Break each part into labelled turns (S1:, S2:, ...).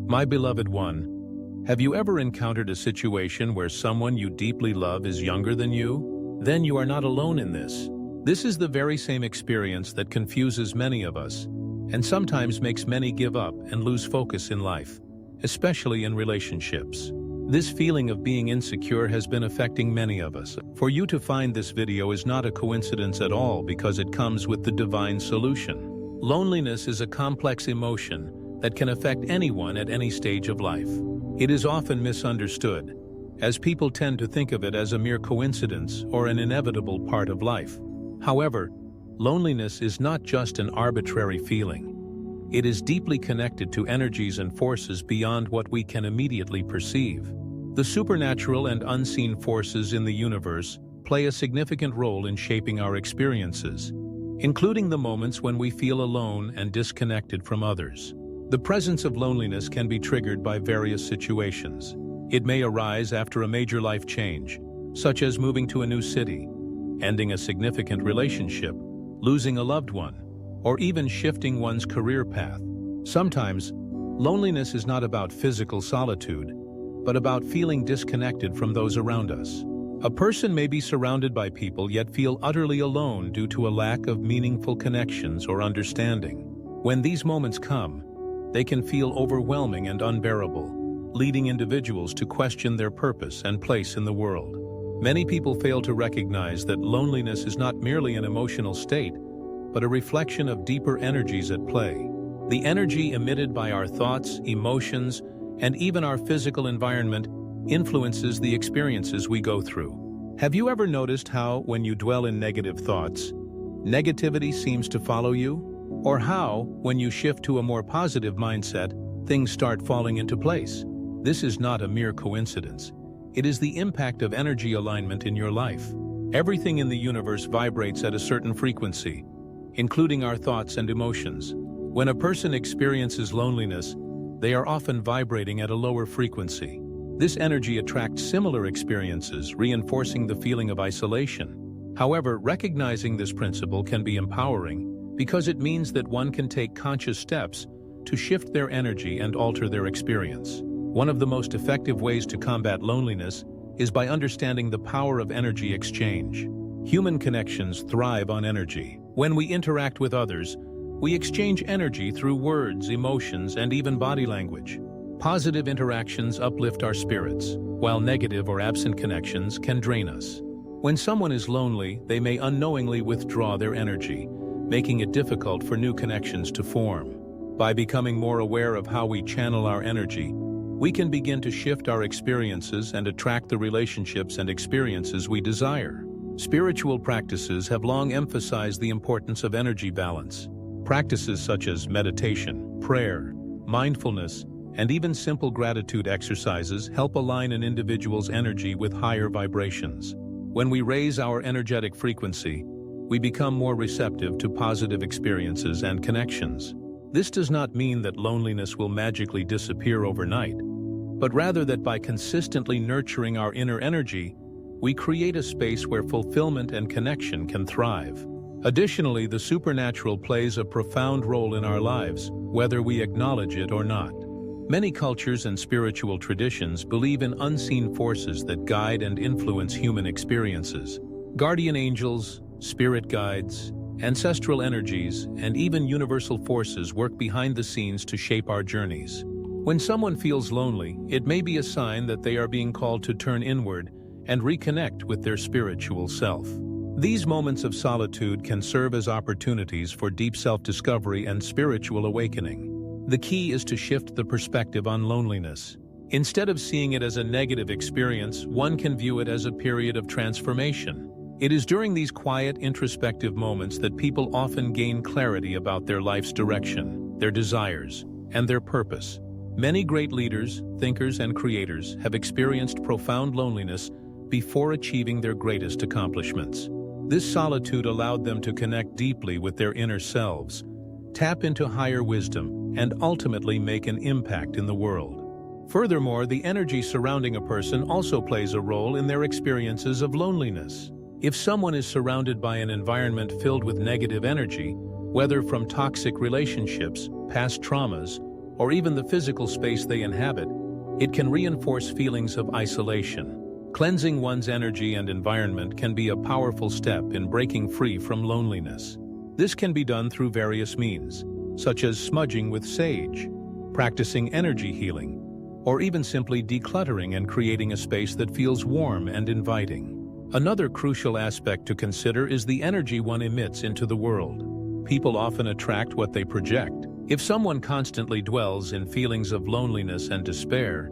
S1: My beloved one, have you ever encountered a situation where someone you deeply love is younger than you? Then you are not alone in this. This is the very same experience that confuses many of us, and sometimes makes many give up and lose focus in life, especially in relationships. This feeling of being insecure has been affecting many of us. For you to find this video is not a coincidence at all, because it comes with the divine solution. Loneliness is a complex emotion that can affect anyone at any stage of life. It is often misunderstood, as people tend to think of it as a mere coincidence or an inevitable part of life. However, loneliness is not just an arbitrary feeling. It is deeply connected to energies and forces beyond what we can immediately perceive. The supernatural and unseen forces in the universe play a significant role in shaping our experiences, including the moments when we feel alone and disconnected from others. The presence of loneliness can be triggered by various situations. It may arise after a major life change, such as moving to a new city, ending a significant relationship, losing a loved one, or even shifting one's career path. Sometimes, loneliness is not about physical solitude, but about feeling disconnected from those around us. A person may be surrounded by people yet feel utterly alone due to a lack of meaningful connections or understanding. When these moments come, they can feel overwhelming and unbearable, leading individuals to question their purpose and place in the world. Many people fail to recognize that loneliness is not merely an emotional state, but a reflection of deeper energies at play. The energy emitted by our thoughts, emotions, and even our physical environment influences the experiences we go through. Have you ever noticed how, when you dwell in negative thoughts, negativity seems to follow you? Or how, when you shift to a more positive mindset, things start falling into place? This is not a mere coincidence. It is the impact of energy alignment in your life. Everything in the universe vibrates at a certain frequency, including our thoughts and emotions. When a person experiences loneliness, they are often vibrating at a lower frequency. This energy attracts similar experiences, reinforcing the feeling of isolation. However, recognizing this principle can be empowering, because it means that one can take conscious steps to shift their energy and alter their experience. One of the most effective ways to combat loneliness is by understanding the power of energy exchange. Human connections thrive on energy. When we interact with others, we exchange energy through words, emotions, and even body language. Positive interactions uplift our spirits, while negative or absent connections can drain us. When someone is lonely, they may unknowingly withdraw their energy, making it difficult for new connections to form. By becoming more aware of how we channel our energy, we can begin to shift our experiences and attract the relationships and experiences we desire. Spiritual practices have long emphasized the importance of energy balance. Practices such as meditation, prayer, mindfulness, and even simple gratitude exercises help align an individual's energy with higher vibrations. When we raise our energetic frequency, we become more receptive to positive experiences and connections. This does not mean that loneliness will magically disappear overnight, but rather that by consistently nurturing our inner energy, we create a space where fulfillment and connection can thrive. Additionally, the supernatural plays a profound role in our lives, whether we acknowledge it or not. Many cultures and spiritual traditions believe in unseen forces that guide and influence human experiences. Guardian angels, spirit guides, ancestral energies, and even universal forces work behind the scenes to shape our journeys. When someone feels lonely, it may be a sign that they are being called to turn inward and reconnect with their spiritual self. These moments of solitude can serve as opportunities for deep self-discovery and spiritual awakening. The key is to shift the perspective on loneliness. Instead of seeing it as a negative experience, one can view it as a period of transformation. It is during these quiet, introspective moments that people often gain clarity about their life's direction, their desires, and their purpose. Many great leaders, thinkers, and creators have experienced profound loneliness before achieving their greatest accomplishments. This solitude allowed them to connect deeply with their inner selves, tap into higher wisdom, and ultimately make an impact in the world. Furthermore, the energy surrounding a person also plays a role in their experiences of loneliness. If someone is surrounded by an environment filled with negative energy, whether from toxic relationships, past traumas, or even the physical space they inhabit, it can reinforce feelings of isolation. Cleansing one's energy and environment can be a powerful step in breaking free from loneliness. This can be done through various means, such as smudging with sage, practicing energy healing, or even simply decluttering and creating a space that feels warm and inviting. Another crucial aspect to consider is the energy one emits into the world. People often attract what they project. If someone constantly dwells in feelings of loneliness and despair,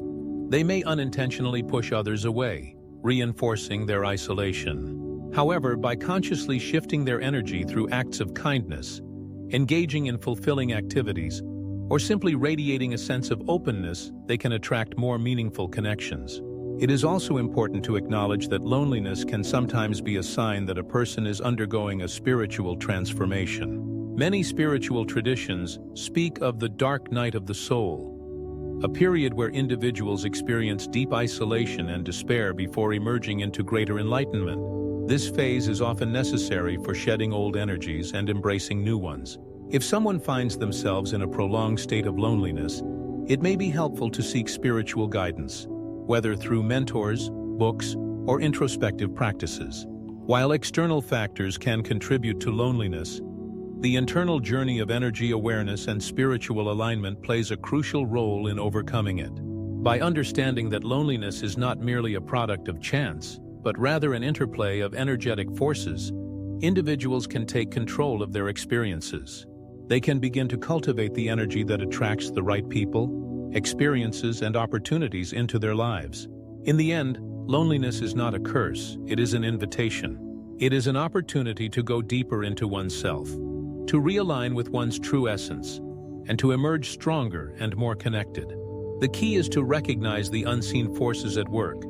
S1: they may unintentionally push others away, reinforcing their isolation. However, by consciously shifting their energy through acts of kindness, engaging in fulfilling activities, or simply radiating a sense of openness, they can attract more meaningful connections. It is also important to acknowledge that loneliness can sometimes be a sign that a person is undergoing a spiritual transformation. Many spiritual traditions speak of the dark night of the soul, a period where individuals experience deep isolation and despair before emerging into greater enlightenment. This phase is often necessary for shedding old energies and embracing new ones. If someone finds themselves in a prolonged state of loneliness, it may be helpful to seek spiritual guidance, whether through mentors, books, or introspective practices. While external factors can contribute to loneliness, the internal journey of energy awareness and spiritual alignment plays a crucial role in overcoming it. By understanding that loneliness is not merely a product of chance, but rather an interplay of energetic forces, individuals can take control of their experiences. They can begin to cultivate the energy that attracts the right people, experiences, and opportunities into their lives. In the end, loneliness is not a curse, it is an invitation. It is an opportunity to go deeper into oneself, to realign with one's true essence, and to emerge stronger and more connected. The key is to recognize the unseen forces at work,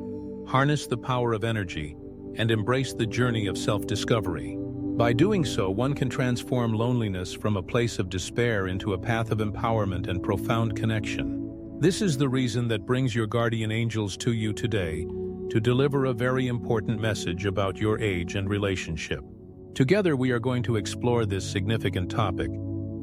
S1: harness the power of energy, and embrace the journey of self-discovery. By doing so, one can transform loneliness from a place of despair into a path of empowerment and profound connection. This is the reason that brings your guardian angels to you today to deliver a very important message about your age and relationship. Together we are going to explore this significant topic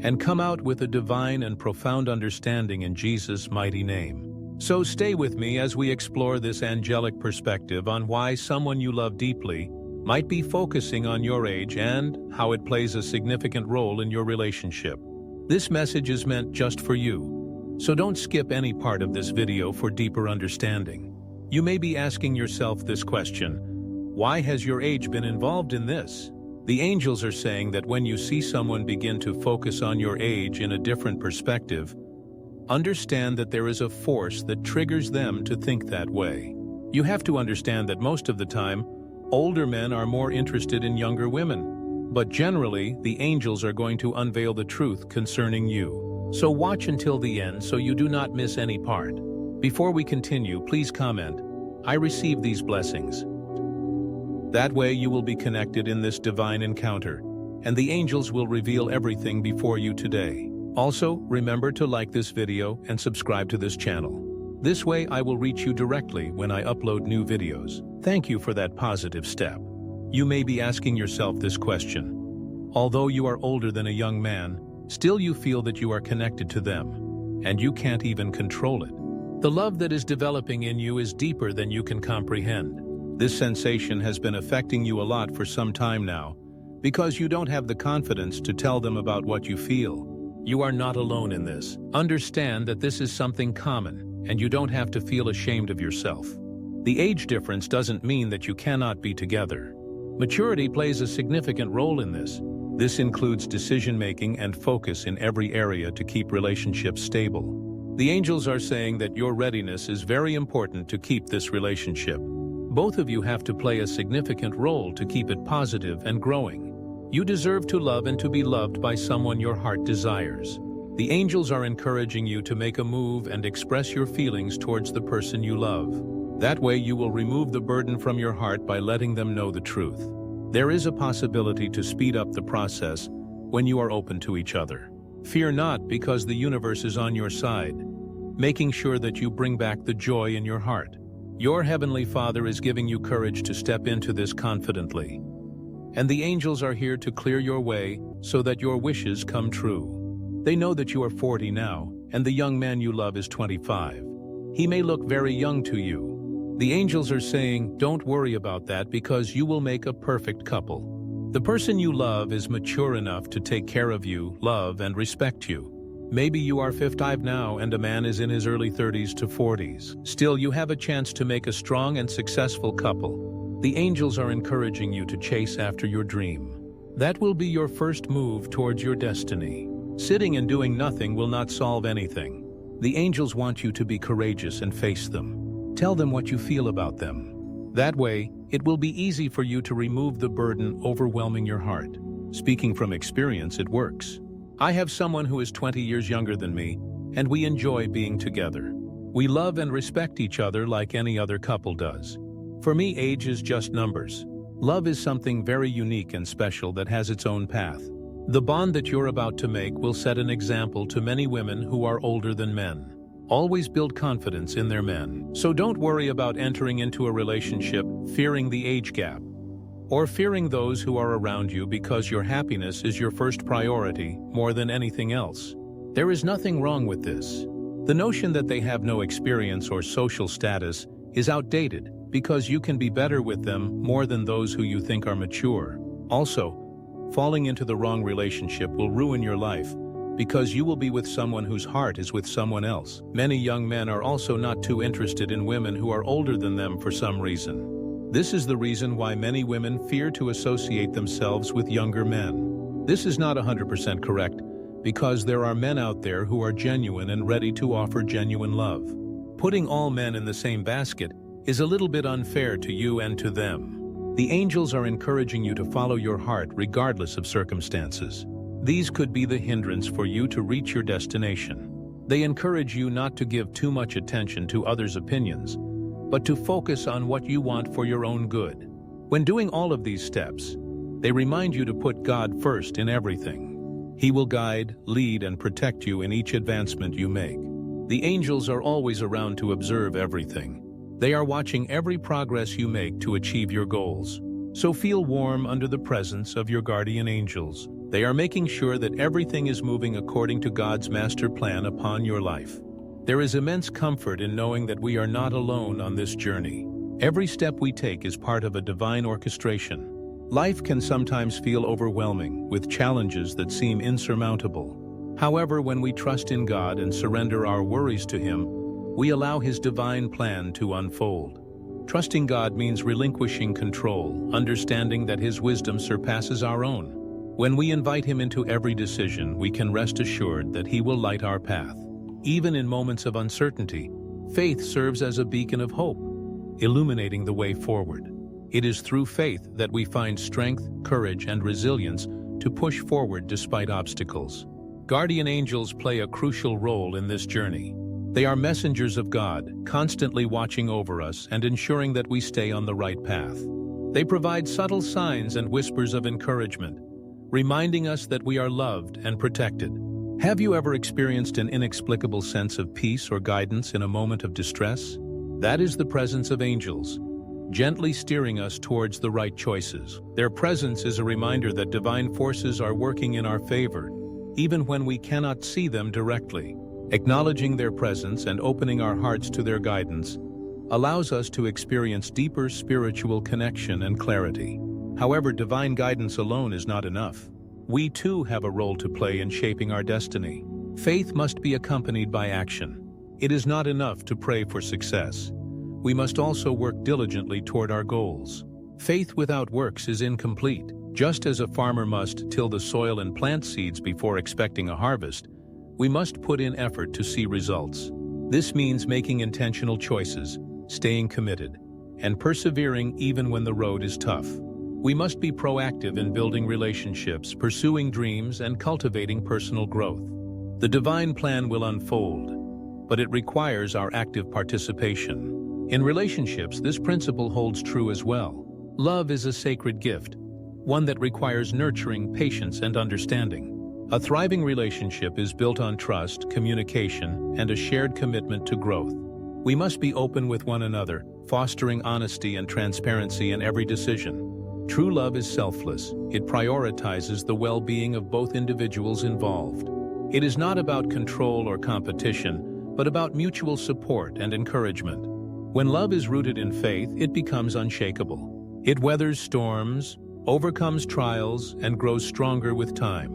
S1: and come out with a divine and profound understanding in Jesus' mighty name. So stay with me as we explore this angelic perspective on why someone you love deeply might be focusing on your age and how it plays a significant role in your relationship. This message is meant just for you, so don't skip any part of this video for deeper understanding. You may be asking yourself this question: why has your age been involved in this? The angels are saying that when you see someone begin to focus on your age in a different perspective, understand that there is a force that triggers them to think that way. You have to understand that most of the time, older men are more interested in younger women, but generally, the angels are going to unveil the truth concerning you. So watch until the end so you do not miss any part. Before we continue, please comment, "I receive these blessings." That way you will be connected in this divine encounter, and the angels will reveal everything before you today. Also, remember to like this video and subscribe to this channel. This way I will reach you directly when I upload new videos. Thank you for that positive step. You may be asking yourself this question: although you are older than a young man, still you feel that you are connected to them, and you can't even control it. The love that is developing in you is deeper than you can comprehend. This sensation has been affecting you a lot for some time now, because you don't have the confidence to tell them about what you feel. You are not alone in this. Understand that this is something common, and you don't have to feel ashamed of yourself. The age difference doesn't mean that you cannot be together. Maturity plays a significant role in this. This includes decision-making and focus in every area to keep relationships stable. The angels are saying that your readiness is very important to keep this relationship. Both of you have to play a significant role to keep it positive and growing. You deserve to love and to be loved by someone your heart desires. The angels are encouraging you to make a move and express your feelings towards the person you love. That way you will remove the burden from your heart by letting them know the truth. There is a possibility to speed up the process when you are open to each other. Fear not, because the universe is on your side, making sure that you bring back the joy in your heart. Your Heavenly Father is giving you courage to step into this confidently. And the angels are here to clear your way so that your wishes come true. They know that you are 40 now, and the young man you love is 25. He may look very young to you. The angels are saying, don't worry about that because you will make a perfect couple. The person you love is mature enough to take care of you, love, and respect you. Maybe you are 55 now and a man is in his early 30s to 40s. Still, you have a chance to make a strong and successful couple. The angels are encouraging you to chase after your dream. That will be your first move towards your destiny. Sitting and doing nothing will not solve anything. The angels want you to be courageous and face them. Tell them what you feel about them. That way, it will be easy for you to remove the burden overwhelming your heart. Speaking from experience, it works. I have someone who is 20 years younger than me, and we enjoy being together. We love and respect each other like any other couple does. For me, age is just numbers. Love is something very unique and special that has its own path. The bond that you're about to make will set an example to many women who are older than men. Always build confidence in their men. So don't worry about entering into a relationship fearing the age gap, or fearing those who are around you, because your happiness is your first priority more than anything else. There is nothing wrong with this. The notion that they have no experience or social status is outdated, because you can be better with them more than those who you think are mature. Also, falling into the wrong relationship will ruin your life, because you will be with someone whose heart is with someone else. Many young men are also not too interested in women who are older than them for some reason. This is the reason why many women fear to associate themselves with younger men. This is not 100% correct, because there are men out there who are genuine and ready to offer genuine love. Putting all men in the same basket is a little bit unfair to you and to them. The angels are encouraging you to follow your heart regardless of circumstances. These could be the hindrance for you to reach your destination. They encourage you not to give too much attention to others' opinions, but to focus on what you want for your own good. When doing all of these steps, they remind you to put God first in everything. He will guide, lead, and protect you in each advancement you make. The angels are always around to observe everything. They are watching every progress you make to achieve your goals. So feel warm under the presence of your guardian angels. They are making sure that everything is moving according to God's master plan upon your life. There is immense comfort in knowing that we are not alone on this journey. Every step we take is part of a divine orchestration. Life can sometimes feel overwhelming, with challenges that seem insurmountable. However, when we trust in God and surrender our worries to Him, we allow His divine plan to unfold. Trusting God means relinquishing control, understanding that His wisdom surpasses our own. When we invite Him into every decision, we can rest assured that He will light our path. Even in moments of uncertainty, faith serves as a beacon of hope, illuminating the way forward. It is through faith that we find strength, courage, and resilience to push forward despite obstacles. Guardian angels play a crucial role in this journey. They are messengers of God, constantly watching over us and ensuring that we stay on the right path. They provide subtle signs and whispers of encouragement, reminding us that we are loved and protected. Have you ever experienced an inexplicable sense of peace or guidance in a moment of distress? That is the presence of angels, gently steering us towards the right choices. Their presence is a reminder that divine forces are working in our favor, even when we cannot see them directly. Acknowledging their presence and opening our hearts to their guidance allows us to experience deeper spiritual connection and clarity. However, divine guidance alone is not enough. We too have a role to play in shaping our destiny. Faith must be accompanied by action. It is not enough to pray for success. We must also work diligently toward our goals. Faith without works is incomplete. Just as a farmer must till the soil and plant seeds before expecting a harvest, we must put in effort to see results. This means making intentional choices, staying committed, and persevering even when the road is tough. We must be proactive in building relationships, pursuing dreams, and cultivating personal growth. The divine plan will unfold, but it requires our active participation. In relationships, this principle holds true as well. Love is a sacred gift, one that requires nurturing, patience, and understanding. A thriving relationship is built on trust, communication, and a shared commitment to growth. We must be open with one another, fostering honesty and transparency in every decision. True love is selfless. It prioritizes the well-being of both individuals involved. It is not about control or competition, but about mutual support and encouragement. When love is rooted in faith, it becomes unshakable. It weathers storms, overcomes trials, and grows stronger with time.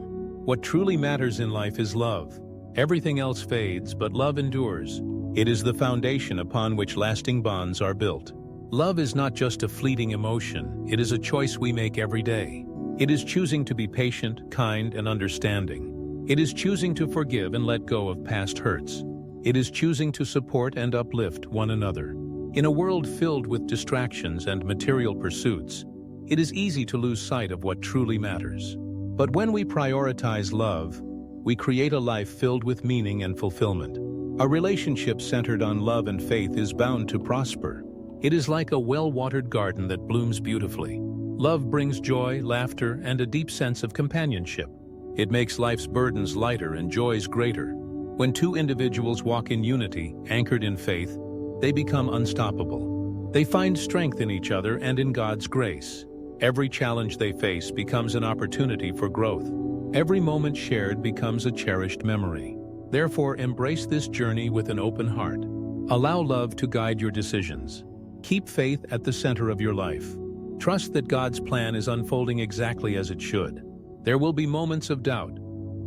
S1: What truly matters in life is love. Everything else fades, but love endures. It is the foundation upon which lasting bonds are built. Love is not just a fleeting emotion, it is a choice we make every day. It is choosing to be patient, kind, and understanding. It is choosing to forgive and let go of past hurts. It is choosing to support and uplift one another. In a world filled with distractions and material pursuits, it is easy to lose sight of what truly matters. But when we prioritize love, we create a life filled with meaning and fulfillment. A relationship centered on love and faith is bound to prosper. It is like a well-watered garden that blooms beautifully. Love brings joy, laughter, and a deep sense of companionship. It makes life's burdens lighter and joys greater. When two individuals walk in unity, anchored in faith, they become unstoppable. They find strength in each other and in God's grace. Every challenge they face becomes an opportunity for growth. Every moment shared becomes a cherished memory. Therefore, embrace this journey with an open heart. Allow love to guide your decisions. Keep faith at the center of your life. Trust that God's plan is unfolding exactly as it should. There will be moments of doubt,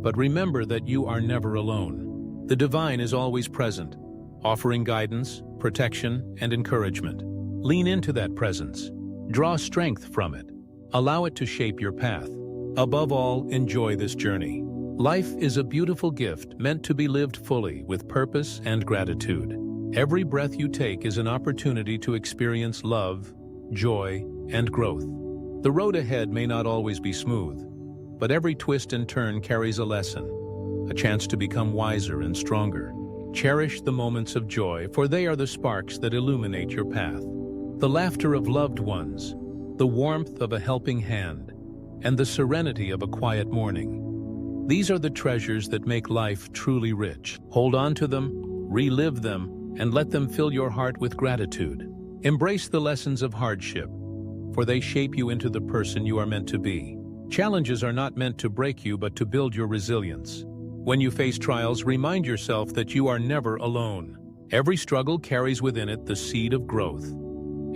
S1: but remember that you are never alone. The divine is always present, offering guidance, protection, and encouragement. Lean into that presence. Draw strength from it. Allow it to shape your path. Above all, enjoy this journey. Life is a beautiful gift meant to be lived fully with purpose and gratitude. Every breath you take is an opportunity to experience love, joy, and growth. The road ahead may not always be smooth, but every twist and turn carries a lesson, a chance to become wiser and stronger. Cherish the moments of joy, for they are the sparks that illuminate your path. The laughter of loved ones, the warmth of a helping hand, and the serenity of a quiet morning. These are the treasures that make life truly rich. Hold on to them, relive them, and let them fill your heart with gratitude. Embrace the lessons of hardship, for they shape you into the person you are meant to be. Challenges are not meant to break you, but to build your resilience. When you face trials, remind yourself that you are never alone. Every struggle carries within it the seed of growth,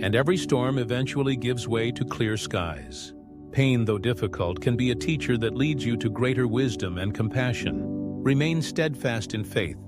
S1: and every storm eventually gives way to clear skies. Pain, though difficult, can be a teacher that leads you to greater wisdom and compassion. Remain steadfast in faith,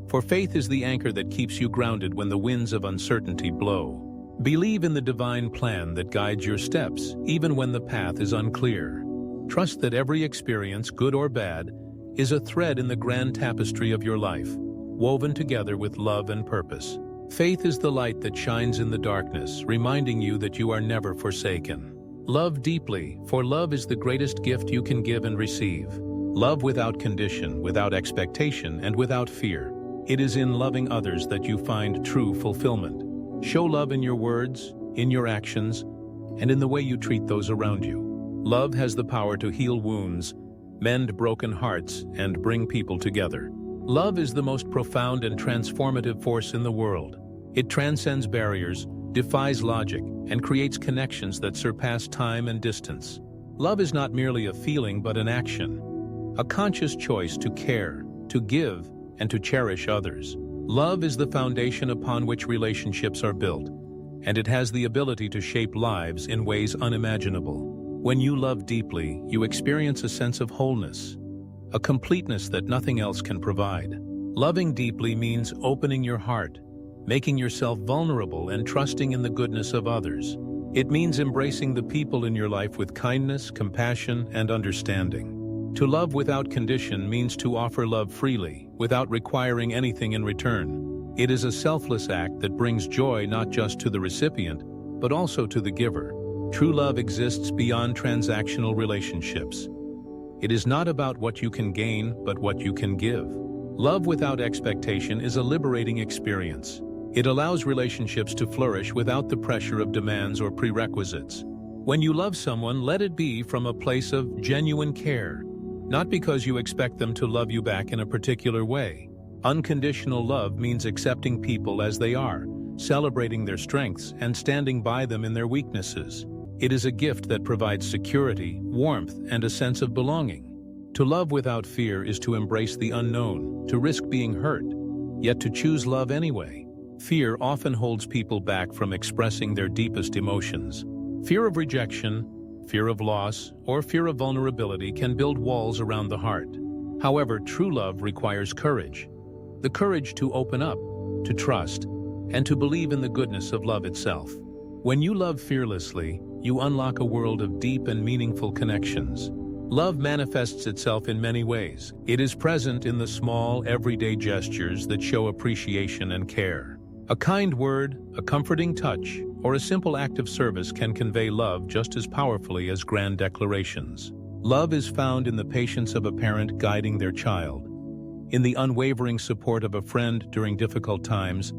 S1: for faith is the anchor that keeps you grounded when the winds of uncertainty blow. Believe in the divine plan that guides your steps, even when the path is unclear. Trust that every experience, good or bad, is a thread in the grand tapestry of your life, woven together with love and purpose. Faith is the light that shines in the darkness, reminding you that you are never forsaken. Love deeply, for love is the greatest gift you can give and receive. Love without condition, without expectation, and without fear. It is in loving others that you find true fulfillment. Show love in your words, in your actions, and in the way you treat those around you. Love has the power to heal wounds, mend broken hearts, and bring people together. Love is the most profound and transformative force in the world. It transcends barriers, defies logic, and creates connections that surpass time and distance. Love is not merely a feeling but an action, a conscious choice to care, to give, and to cherish others. Love is the foundation upon which relationships are built, and it has the ability to shape lives in ways unimaginable. When you love deeply, you experience a sense of wholeness, a completeness that nothing else can provide. Loving deeply means opening your heart, making yourself vulnerable, and trusting in the goodness of others. It means embracing the people in your life with kindness, compassion, and understanding. To love without condition means to offer love freely, without requiring anything in return. It is a selfless act that brings joy not just to the recipient, but also to the giver. True love exists beyond transactional relationships. It is not about what you can gain, but what you can give. Love without expectation is a liberating experience. It allows relationships to flourish without the pressure of demands or prerequisites. When you love someone, let it be from a place of genuine care, not because you expect them to love you back in a particular way. Unconditional love means accepting people as they are, celebrating their strengths, and standing by them in their weaknesses. It is a gift that provides security, warmth, and a sense of belonging. To love without fear is to embrace the unknown, to risk being hurt, yet to choose love anyway. Fear often holds people back from expressing their deepest emotions. Fear of rejection, fear of loss, or fear of vulnerability can build walls around the heart. However, true love requires courage. The courage to open up, to trust, and to believe in the goodness of love itself. When you love fearlessly, you unlock a world of deep and meaningful connections. Love manifests itself in many ways. It is present in the small, everyday gestures that show appreciation and care. A kind word, a comforting touch, or a simple act of service can convey love just as powerfully as grand declarations. Love is found in the patience of a parent guiding their child, in the unwavering support of a friend during difficult times,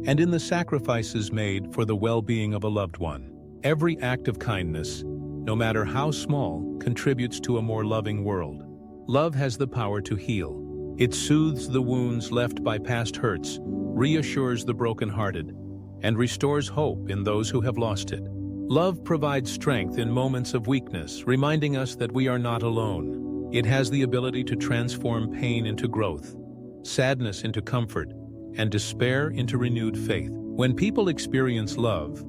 S1: and in the sacrifices made for the well-being of a loved one. Every act of kindness, no matter how small, contributes to a more loving world. Love has the power to heal. It soothes the wounds left by past hurts, reassures the brokenhearted, and restores hope in those who have lost it. Love provides strength in moments of weakness, reminding us that we are not alone. It has the ability to transform pain into growth, sadness into comfort, and despair into renewed faith. When people experience love,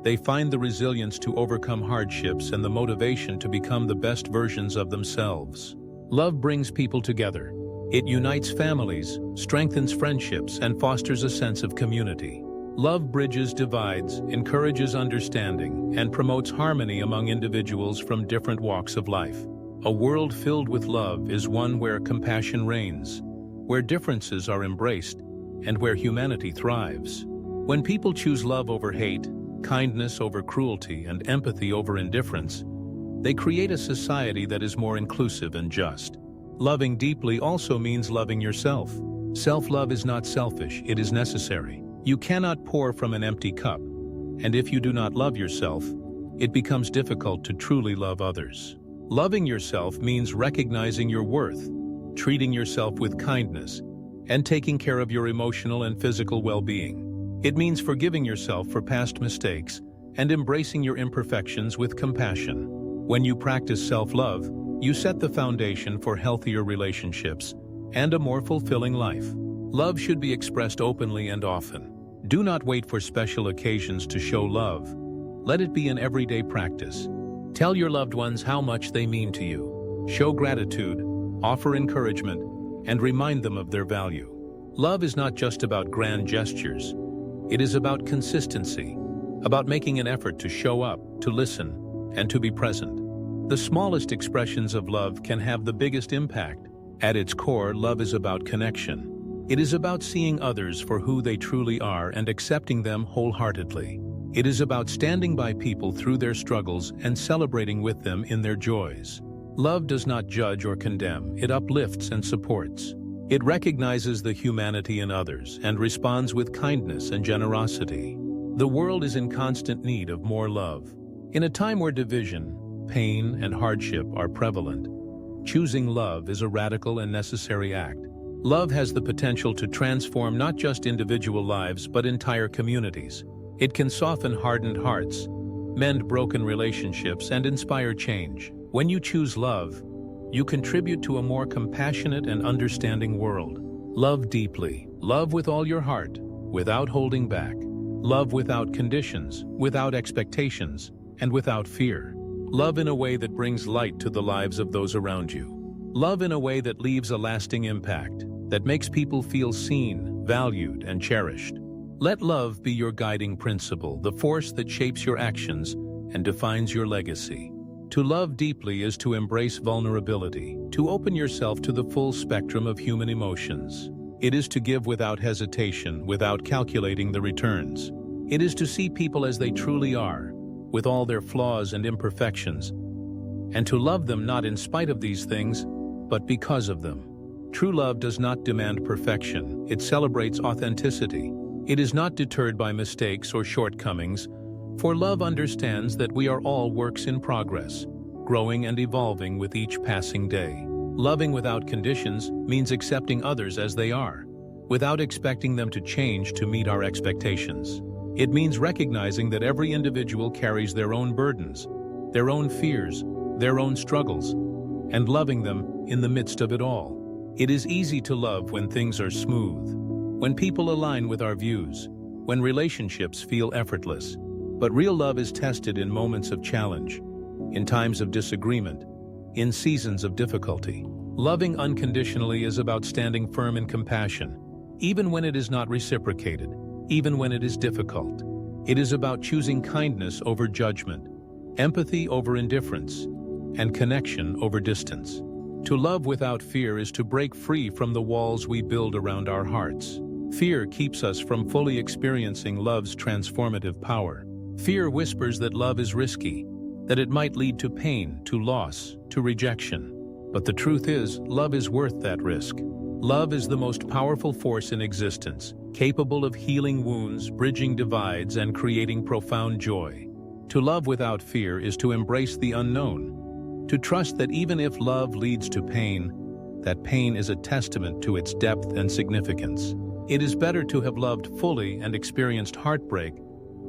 S1: they find the resilience to overcome hardships and the motivation to become the best versions of themselves. Love brings people together. It unites families, strengthens friendships, and fosters a sense of community. Love bridges divides, encourages understanding, and promotes harmony among individuals from different walks of life. A world filled with love is one where compassion reigns, where differences are embraced, and where humanity thrives. When people choose love over hate, kindness over cruelty, and empathy over indifference, they create a society that is more inclusive and just. Loving deeply also means loving yourself. Self-love is not selfish, it is necessary. You cannot pour from an empty cup, and if you do not love yourself, it becomes difficult to truly love others. Loving yourself means recognizing your worth, treating yourself with kindness, and taking care of your emotional and physical well-being. It means forgiving yourself for past mistakes and embracing your imperfections with compassion. When you practice self-love, you set the foundation for healthier relationships and a more fulfilling life. Love should be expressed openly and often. Do not wait for special occasions to show love. Let it be an everyday practice. Tell your loved ones how much they mean to you. Show gratitude, offer encouragement, and remind them of their value. Love is not just about grand gestures. It is about consistency, about making an effort to show up, to listen, and to be present. The smallest expressions of love can have the biggest impact. At its core, love is about connection. It is about seeing others for who they truly are and accepting them wholeheartedly. It is about standing by people through their struggles and celebrating with them in their joys. Love does not judge or condemn, it uplifts and supports. It recognizes the humanity in others and responds with kindness and generosity. The world is in constant need of more love. In a time where division, pain, and hardship are prevalent, choosing love is a radical and necessary act. Love has the potential to transform not just individual lives but entire communities. It can soften hardened hearts, mend broken relationships, and inspire change. When you choose love, you contribute to a more compassionate and understanding world. Love deeply. Love with all your heart, without holding back. Love without conditions, without expectations, and without fear. Love in a way that brings light to the lives of those around you. Love in a way that leaves a lasting impact, that makes people feel seen, valued, and cherished. Let love be your guiding principle, the force that shapes your actions and defines your legacy. To love deeply is to embrace vulnerability, to open yourself to the full spectrum of human emotions. It is to give without hesitation, without calculating the returns. It is to see people as they truly are, with all their flaws and imperfections, and to love them not in spite of these things, but because of them. True love does not demand perfection, it celebrates authenticity. It is not deterred by mistakes or shortcomings, for love understands that we are all works in progress, growing and evolving with each passing day. Loving without conditions means accepting others as they are, without expecting them to change to meet our expectations. It means recognizing that every individual carries their own burdens, their own fears, their own struggles, and loving them in the midst of it all. It is easy to love when things are smooth, when people align with our views, when relationships feel effortless. But real love is tested in moments of challenge, in times of disagreement, in seasons of difficulty. Loving unconditionally is about standing firm in compassion, even when it is not reciprocated, even when it is difficult. It is about choosing kindness over judgment, empathy over indifference, and connection over distance. To love without fear is to break free from the walls we build around our hearts. Fear keeps us from fully experiencing love's transformative power. Fear whispers that love is risky, that it might lead to pain, to loss, to rejection. But the truth is, love is worth that risk. Love is the most powerful force in existence, capable of healing wounds, bridging divides, and creating profound joy. To love without fear is to embrace the unknown, to trust that even if love leads to pain, that pain is a testament to its depth and significance. It is better to have loved fully and experienced heartbreak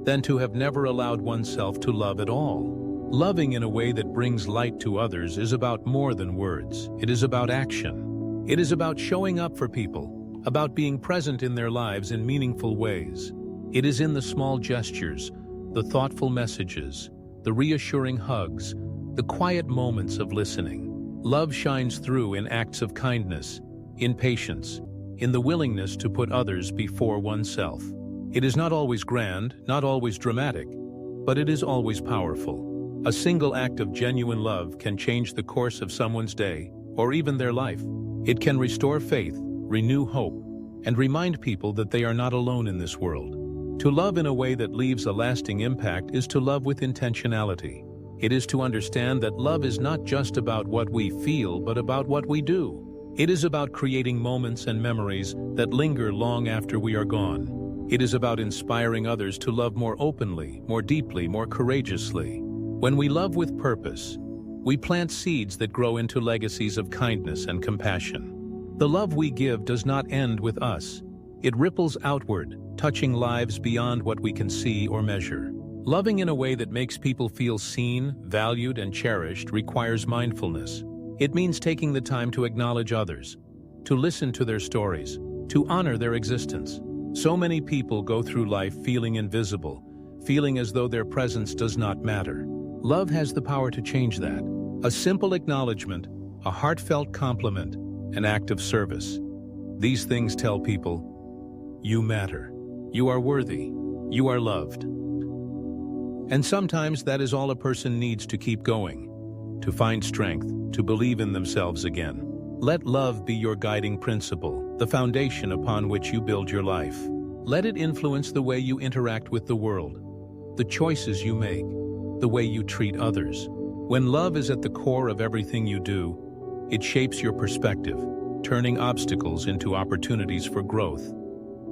S1: than to have never allowed oneself to love at all. Loving in a way that brings light to others is about more than words. It is about action. It is about showing up for people, about being present in their lives in meaningful ways. It is in the small gestures, the thoughtful messages, the reassuring hugs, the quiet moments of listening. Love shines through in acts of kindness, in patience, in the willingness to put others before oneself. It is not always grand, not always dramatic, but it is always powerful. A single act of genuine love can change the course of someone's day, or even their life. It can restore faith, renew hope, and remind people that they are not alone in this world. To love in a way that leaves a lasting impact is to love with intentionality. It is to understand that love is not just about what we feel, but about what we do. It is about creating moments and memories that linger long after we are gone. It is about inspiring others to love more openly, more deeply, more courageously. When we love with purpose, we plant seeds that grow into legacies of kindness and compassion. The love we give does not end with us. It ripples outward, touching lives beyond what we can see or measure. Loving in a way that makes people feel seen, valued, and cherished requires mindfulness. It means taking the time to acknowledge others, to listen to their stories, to honor their existence. So many people go through life feeling invisible, feeling as though their presence does not matter. Love has the power to change that. A simple acknowledgement, a heartfelt compliment, an act of service. These things tell people, you matter, you are worthy, you are loved. And sometimes that is all a person needs to keep going, to find strength, to believe in themselves again. Let love be your guiding principle, the foundation upon which you build your life. Let it influence the way you interact with the world, the choices you make, the way you treat others. When love is at the core of everything you do, it shapes your perspective, turning obstacles into opportunities for growth,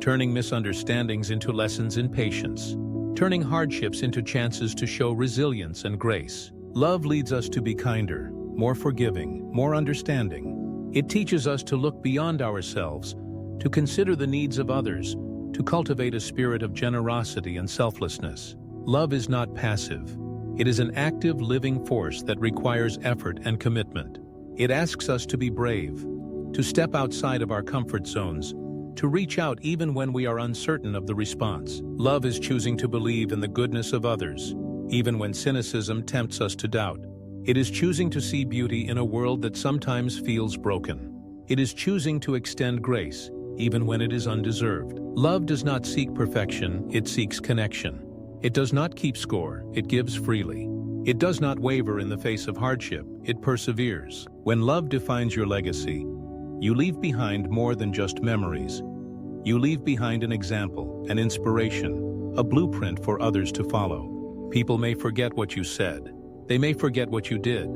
S1: turning misunderstandings into lessons in patience, turning hardships into chances to show resilience and grace. Love leads us to be kinder, more forgiving, more understanding. It teaches us to look beyond ourselves, to consider the needs of others, to cultivate a spirit of generosity and selflessness. Love is not passive. It is an active, living force that requires effort and commitment. It asks us to be brave, to step outside of our comfort zones, to reach out even when we are uncertain of the response. Love is choosing to believe in the goodness of others, even when cynicism tempts us to doubt. It is choosing to see beauty in a world that sometimes feels broken. It is choosing to extend grace, even when it is undeserved. Love does not seek perfection, it seeks connection. It does not keep score, it gives freely. It does not waver in the face of hardship, it perseveres. When love defines your legacy, you leave behind more than just memories. You leave behind an example, an inspiration, a blueprint for others to follow. People may forget what you said, they may forget what you did,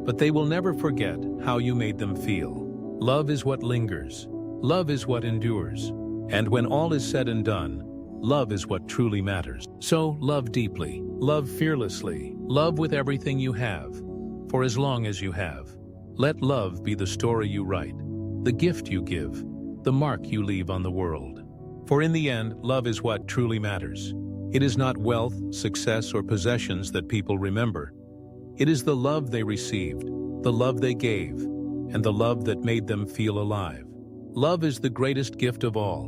S1: but they will never forget how you made them feel. Love is what lingers. Love is what endures. And when all is said and done, love is what truly matters. So love deeply, love fearlessly, love with everything you have, for as long as you have. Let love be the story you write, the gift you give, the mark you leave on the world. For in the end, love is what truly matters. It is not wealth, success, or possessions that people remember. It is the love they received, the love they gave, and the love that made them feel alive. Love is the greatest gift of all,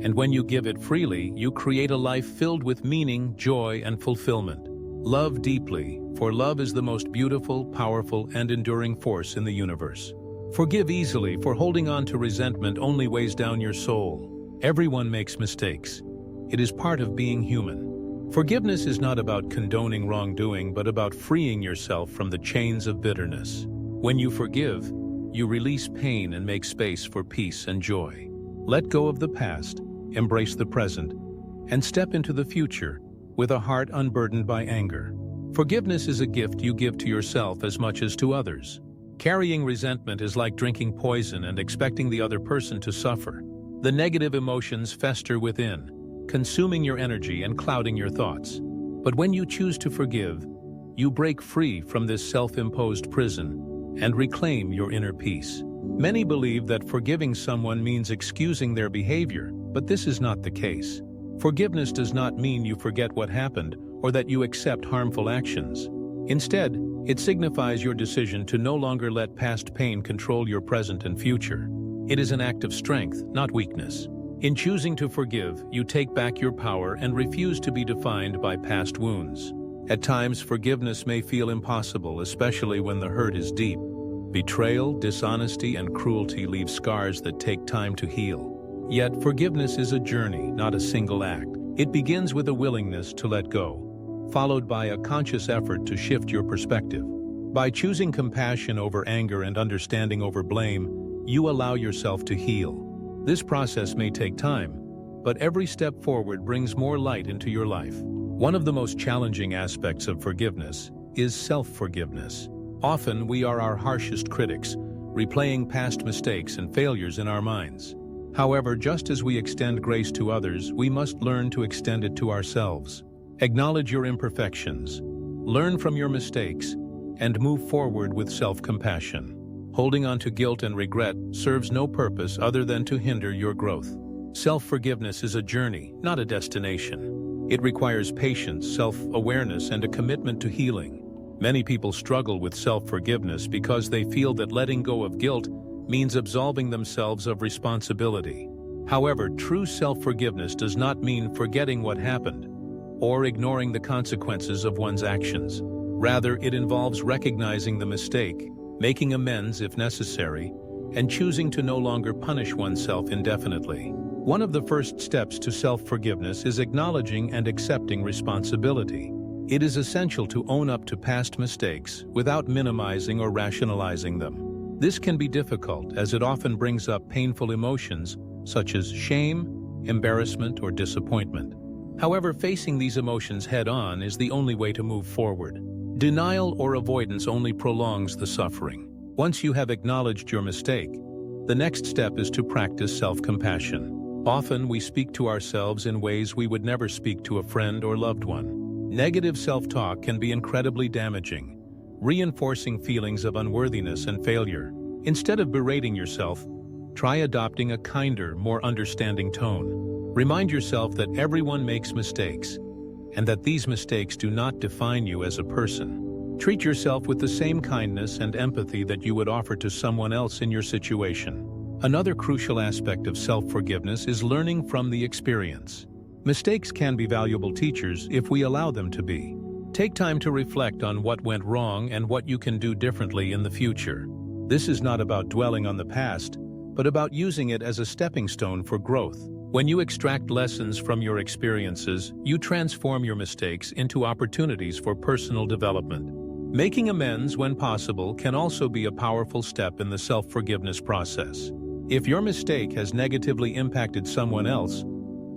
S1: and when you give it freely, you create a life filled with meaning, joy, and fulfillment. Love deeply, for love is the most beautiful, powerful, and enduring force in the universe. Forgive easily, for holding on to resentment only weighs down your soul. Everyone makes mistakes. It is part of being human. Forgiveness is not about condoning wrongdoing, but about freeing yourself from the chains of bitterness. When you forgive, you release pain and make space for peace and joy. Let go of the past, embrace the present, and step into the future with a heart unburdened by anger. Forgiveness is a gift you give to yourself as much as to others. Carrying resentment is like drinking poison and expecting the other person to suffer. The negative emotions fester within, consuming your energy and clouding your thoughts. But when you choose to forgive, you break free from this self-imposed prison and reclaim your inner peace. Many believe that forgiving someone means excusing their behavior, but this is not the case. Forgiveness does not mean you forget what happened or that you accept harmful actions. Instead, it signifies your decision to no longer let past pain control your present and future. It is an act of strength, not weakness. In choosing to forgive, you take back your power and refuse to be defined by past wounds. At times, forgiveness may feel impossible, especially when the hurt is deep. Betrayal, dishonesty, and cruelty leave scars that take time to heal. Yet, forgiveness is a journey, not a single act. It begins with a willingness to let go, followed by a conscious effort to shift your perspective. By choosing compassion over anger and understanding over blame, you allow yourself to heal. This process may take time, but every step forward brings more light into your life. One of the most challenging aspects of forgiveness is self-forgiveness. Often, we are our harshest critics, replaying past mistakes and failures in our minds. However, just as we extend grace to others, we must learn to extend it to ourselves. Acknowledge your imperfections, learn from your mistakes, and move forward with self-compassion. Holding on to guilt and regret serves no purpose other than to hinder your growth. Self-forgiveness is a journey, not a destination. It requires patience, self-awareness, and a commitment to healing. Many people struggle with self-forgiveness because they feel that letting go of guilt means absolving themselves of responsibility. However, true self-forgiveness does not mean forgetting what happened or ignoring the consequences of one's actions. Rather, it involves recognizing the mistake, making amends if necessary, and choosing to no longer punish oneself indefinitely. One of the first steps to self-forgiveness is acknowledging and accepting responsibility. It is essential to own up to past mistakes without minimizing or rationalizing them. This can be difficult as it often brings up painful emotions such as shame, embarrassment, or disappointment. However, facing these emotions head-on is the only way to move forward. Denial or avoidance only prolongs the suffering. Once you have acknowledged your mistake, the next step is to practice self-compassion. Often, we speak to ourselves in ways we would never speak to a friend or loved one. Negative self-talk can be incredibly damaging, reinforcing feelings of unworthiness and failure. Instead of berating yourself, try adopting a kinder, more understanding tone. Remind yourself that everyone makes mistakes, and that these mistakes do not define you as a person. Treat yourself with the same kindness and empathy that you would offer to someone else in your situation. Another crucial aspect of self-forgiveness is learning from the experience. Mistakes can be valuable teachers if we allow them to be. Take time to reflect on what went wrong and what you can do differently in the future. This is not about dwelling on the past, but about using it as a stepping stone for growth. When you extract lessons from your experiences, you transform your mistakes into opportunities for personal development. Making amends when possible can also be a powerful step in the self-forgiveness process. If your mistake has negatively impacted someone else,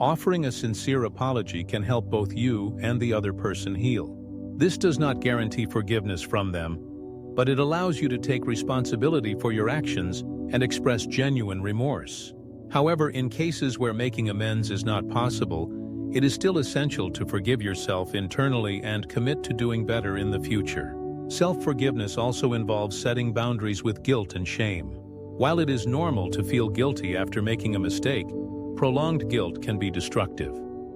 S1: offering a sincere apology can help both you and the other person heal. This does not guarantee forgiveness from them, but it allows you to take responsibility for your actions and express genuine remorse. However, in cases where making amends is not possible, it is still essential to forgive yourself internally and commit to doing better in the future. Self-forgiveness also involves setting boundaries with guilt and shame. While it is normal to feel guilty after making a mistake, prolonged guilt can be destructive.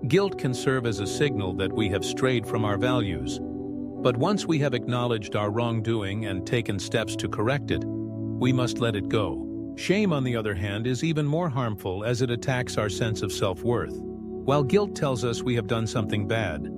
S1: Guilt can serve as a signal that we have strayed from our values. But once we have acknowledged our wrongdoing and taken steps to correct it, we must let it go. Shame, on the other hand, is even more harmful as it attacks our sense of self-worth. While guilt tells us we have done something bad,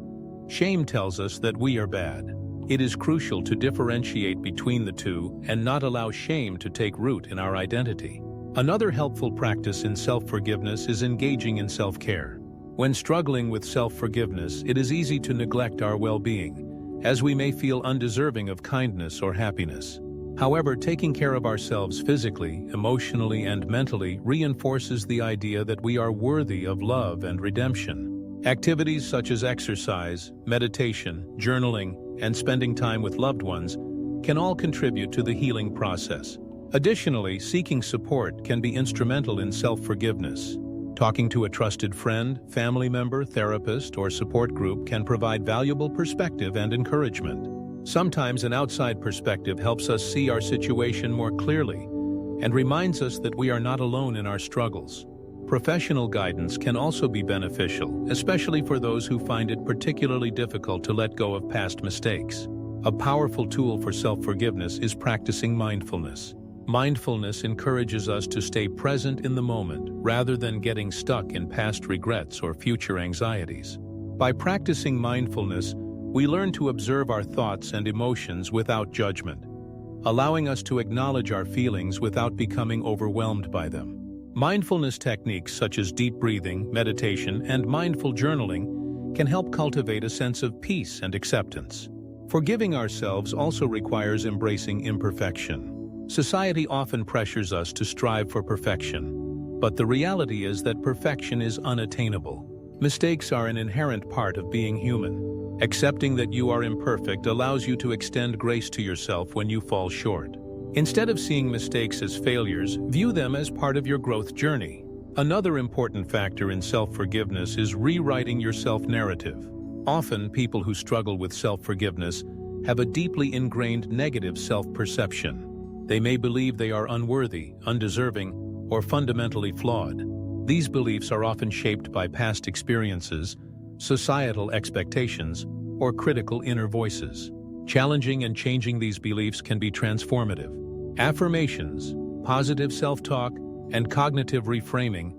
S1: shame tells us that we are bad. It is crucial to differentiate between the two and not allow shame to take root in our identity. Another helpful practice in self-forgiveness is engaging in self-care. When struggling with self-forgiveness, it is easy to neglect our well-being, as we may feel undeserving of kindness or happiness. However, taking care of ourselves physically, emotionally, and mentally reinforces the idea that we are worthy of love and redemption. Activities such as exercise, meditation, journaling, and spending time with loved ones can all contribute to the healing process. Additionally, seeking support can be instrumental in self-forgiveness. Talking to a trusted friend, family member, therapist, or support group can provide valuable perspective and encouragement. Sometimes an outside perspective helps us see our situation more clearly and reminds us that we are not alone in our struggles. Professional guidance can also be beneficial, especially for those who find it particularly difficult to let go of past mistakes. A powerful tool for self-forgiveness is practicing mindfulness. Mindfulness encourages us to stay present in the moment rather than getting stuck in past regrets or future anxieties. By practicing mindfulness, we learn to observe our thoughts and emotions without judgment, allowing us to acknowledge our feelings without becoming overwhelmed by them. Mindfulness techniques such as deep breathing, meditation, and mindful journaling can help cultivate a sense of peace and acceptance. Forgiving ourselves also requires embracing imperfection. Society often pressures us to strive for perfection, but the reality is that perfection is unattainable. Mistakes are an inherent part of being human. Accepting that you are imperfect allows you to extend grace to yourself when you fall short. Instead of seeing mistakes as failures, view them as part of your growth journey. Another important factor in self-forgiveness is rewriting your self-narrative. Often, people who struggle with self-forgiveness have a deeply ingrained negative self-perception. They may believe they are unworthy, undeserving, or fundamentally flawed. These beliefs are often shaped by past experiences, societal expectations, or critical inner voices. Challenging and changing these beliefs can be transformative. Affirmations, positive self-talk, and cognitive reframing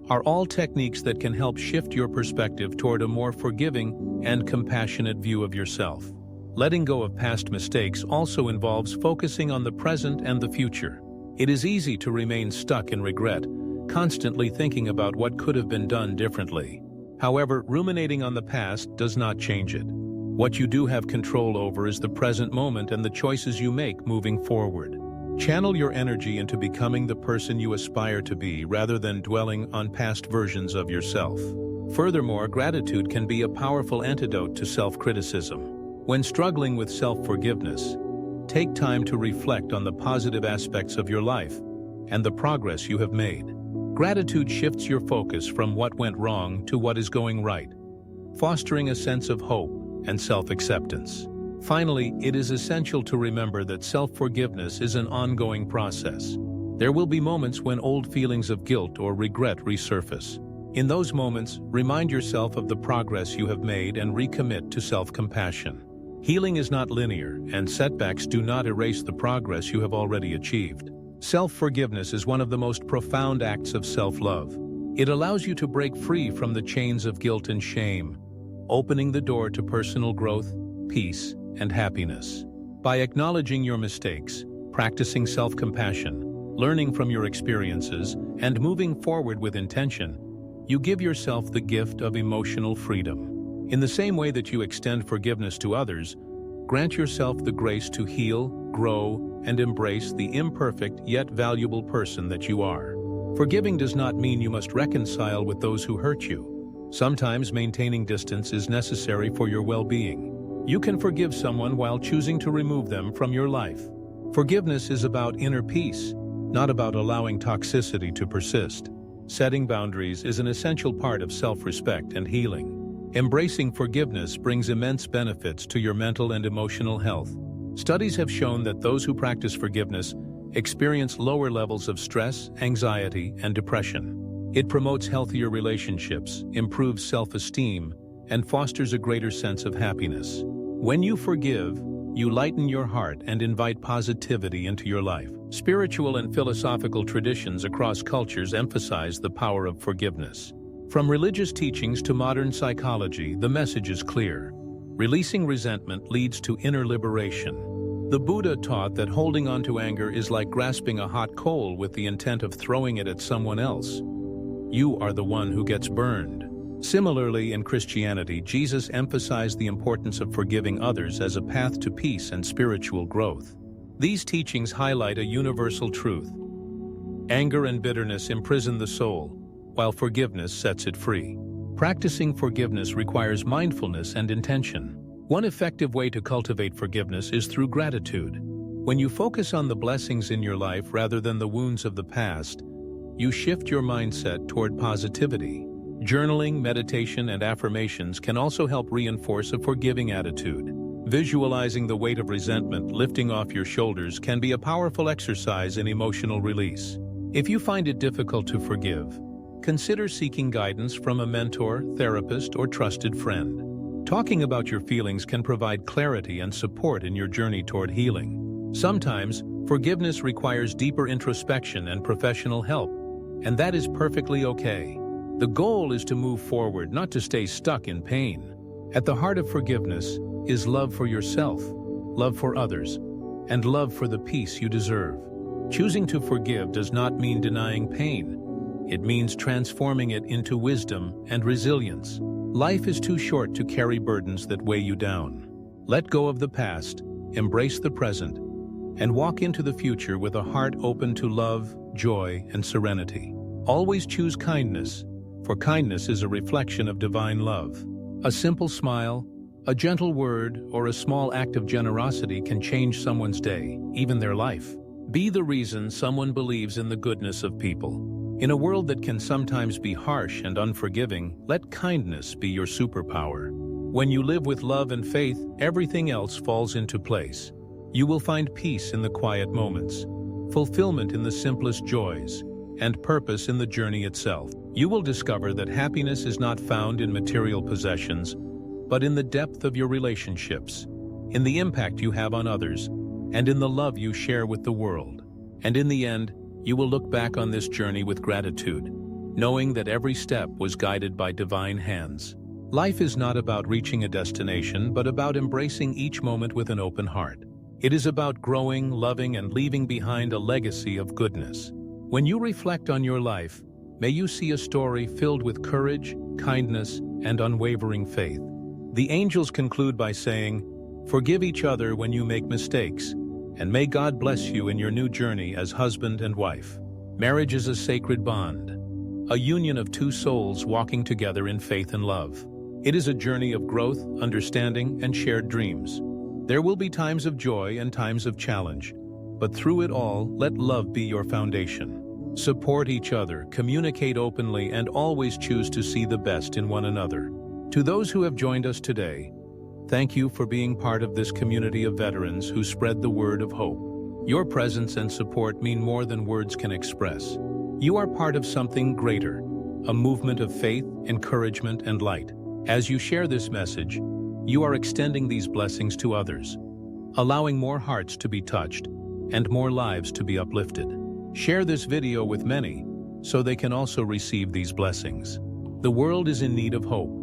S1: are all techniques that can help shift your perspective toward a more forgiving and compassionate view of yourself. Letting go of past mistakes also involves focusing on the present and the future. It is easy to remain stuck in regret, constantly thinking about what could have been done differently. However, ruminating on the past does not change it. What you do have control over is the present moment and the choices you make moving forward. Channel your energy into becoming the person you aspire to be rather than dwelling on past versions of yourself. Furthermore, gratitude can be a powerful antidote to self-criticism. When struggling with self-forgiveness, take time to reflect on the positive aspects of your life and the progress you have made. Gratitude shifts your focus from what went wrong to what is going right, fostering a sense of hope and self-acceptance. Finally, it is essential to remember that self-forgiveness is an ongoing process. There will be moments when old feelings of guilt or regret resurface. In those moments, remind yourself of the progress you have made and recommit to self-compassion. Healing is not linear, and setbacks do not erase the progress you have already achieved. Self-forgiveness is one of the most profound acts of self-love. It allows you to break free from the chains of guilt and shame, opening the door to personal growth, peace, and happiness. By acknowledging your mistakes, practicing self-compassion, learning from your experiences, and moving forward with intention, you give yourself the gift of emotional freedom. In the same way that you extend forgiveness to others, grant yourself the grace to heal, grow, and embrace the imperfect yet valuable person that you are. Forgiving does not mean you must reconcile with those who hurt you. Sometimes maintaining distance is necessary for your well-being. You can forgive someone while choosing to remove them from your life. Forgiveness is about inner peace, not about allowing toxicity to persist. Setting boundaries is an essential part of self-respect and healing. Embracing forgiveness brings immense benefits to your mental and emotional health. Studies have shown that those who practice forgiveness experience lower levels of stress, anxiety, and depression. It promotes healthier relationships, improves self-esteem, and fosters a greater sense of happiness. When you forgive, you lighten your heart and invite positivity into your life. Spiritual and philosophical traditions across cultures emphasize the power of forgiveness. From religious teachings to modern psychology, the message is clear. Releasing resentment leads to inner liberation. The Buddha taught that holding on to anger is like grasping a hot coal with the intent of throwing it at someone else. You are the one who gets burned. Similarly, in Christianity, Jesus emphasized the importance of forgiving others as a path to peace and spiritual growth. These teachings highlight a universal truth. Anger and bitterness imprison the soul, while forgiveness sets it free. Practicing forgiveness requires mindfulness and intention. One effective way to cultivate forgiveness is through gratitude. When you focus on the blessings in your life rather than the wounds of the past, you shift your mindset toward positivity. Journaling, meditation, and affirmations can also help reinforce a forgiving attitude. Visualizing the weight of resentment lifting off your shoulders can be a powerful exercise in emotional release. If you find it difficult to forgive, consider seeking guidance from a mentor, therapist, or trusted friend. Talking about your feelings can provide clarity and support in your journey toward healing. Sometimes, forgiveness requires deeper introspection and professional help, and that is perfectly okay. The goal is to move forward, not to stay stuck in pain. At the heart of forgiveness is love for yourself, love for others, and love for the peace you deserve. Choosing to forgive does not mean denying pain. It means transforming it into wisdom and resilience. Life is too short to carry burdens that weigh you down. Let go of the past, embrace the present, and walk into the future with a heart open to love, joy, and serenity. Always choose kindness, for kindness is a reflection of divine love. A simple smile, a gentle word, or a small act of generosity can change someone's day, even their life. Be the reason someone believes in the goodness of people. In a world that can sometimes be harsh and unforgiving, let kindness be your superpower. When you live with love and faith, everything else falls into place. You will find peace in the quiet moments, fulfillment in the simplest joys, and purpose in the journey itself. You will discover that happiness is not found in material possessions, but in the depth of your relationships, in the impact you have on others, and in the love you share with the world. And in the end, you will look back on this journey with gratitude, knowing that every step was guided by divine hands. Life is not about reaching a destination, but about embracing each moment with an open heart. It is about growing, loving, and leaving behind a legacy of goodness. When you reflect on your life, may you see a story filled with courage, kindness, and unwavering faith. The angels conclude by saying, "Forgive each other when you make mistakes, and may God bless you in your new journey as husband and wife." Marriage is a sacred bond, a union of two souls walking together in faith and love. It is a journey of growth, understanding, and shared dreams. There will be times of joy and times of challenge, but through it all, let love be your foundation. Support each other, communicate openly, and always choose to see the best in one another. To those who have joined us today, thank you for being part of this community of veterans who spread the word of hope. Your presence and support mean more than words can express. You are part of something greater, a movement of faith, encouragement, and light. As you share this message, you are extending these blessings to others, allowing more hearts to be touched and more lives to be uplifted. Share this video with many so they can also receive these blessings. The world is in need of hope,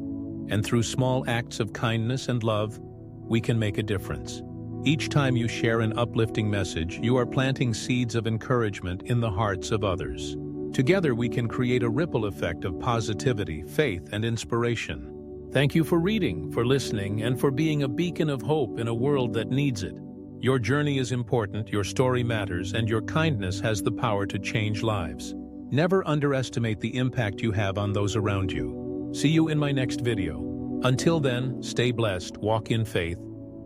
S1: and through small acts of kindness and love, we can make a difference. Each time you share an uplifting message, you are planting seeds of encouragement in the hearts of others. Together we can create a ripple effect of positivity, faith, and inspiration. Thank you for reading, for listening, and for being a beacon of hope in a world that needs it. Your journey is important, your story matters, and your kindness has the power to change lives. Never underestimate the impact you have on those around you. See you in my next video. Until then, stay blessed, walk in faith,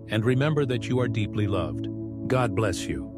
S1: and remember that you are deeply loved. God bless you.